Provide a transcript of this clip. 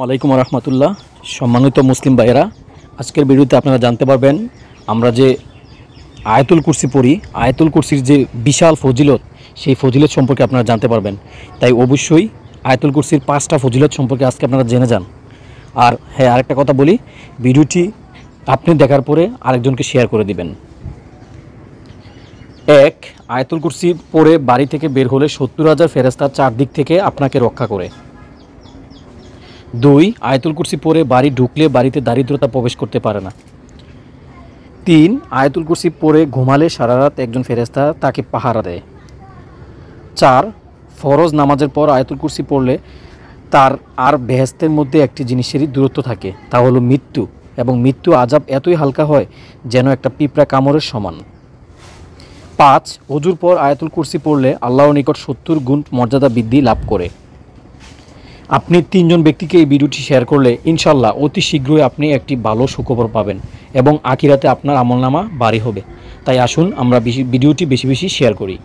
ওয়ালাইকুম রহমতুল্লাহ। সম্মানিত মুসলিম ভাইয়েরা, আজকের ভিডিওতে আপনারা জানতে পারবেন আমরা যে আয়াতুল কুরসি পড়ি, আয়াতুল কুরসির যে বিশাল ফজিলত, সেই ফজিলত সম্পর্কে আপনারা জানতে পারবেন। তাই অবশ্যই আয়াতুল কুরসির 5টা ফজিলত সম্পর্কে আজকে আপনারা জেনে যান। আর হ্যাঁ, আরেকটা কথা বলি, ভিডিওটি আপনি দেখার পরে আরেকজনকে শেয়ার করে দিবেন। 1, আয়াতুল কুরসি পড়ে বাড়ি থেকে বের হলে 70,000 ফেরেশতা চারদিক থেকে আপনাকে রক্ষা করে। 2, আয়াতুল কুরসি পড়ে বাড়ি ঢুকলে বাড়িতে দারিদ্রতা প্রবেশ করতে পারে না। 3, আয়াতুল কুরসি পড়ে ঘুমালে সারা রাত একজন ফেরেশতা তাকে পাহারা দেয়। 4, ফরজ নামাজের পর আয়াতুল কুরসি পড়লে তার আর বেহেশতের মধ্যে একটি জিনিসেরই দূরত্ব থাকে, তা হলো মৃত্যু, এবং মৃত্যু আযাব এতই হালকা হয় যেন একটা পিঁপড়া কামড়ের সমান। 5, ওযুর পর আয়াতুল কুরসি পড়লে আল্লাহর নিকট 70 গুণ মর্যাদা বৃদ্ধি লাভ করে। আপনি 3 জন ব্যক্তিকে এই ভিডিওটি শেয়ার করলে ইনশাল্লাহ অতি শীঘ্রই আপনি একটি ভালো সুখবর পাবেন এবং আখিরাতে আপনার আমলনামা ভারী হবে। তাই আসুন আমরা ভিডিওটি বেশি বেশি শেয়ার করি।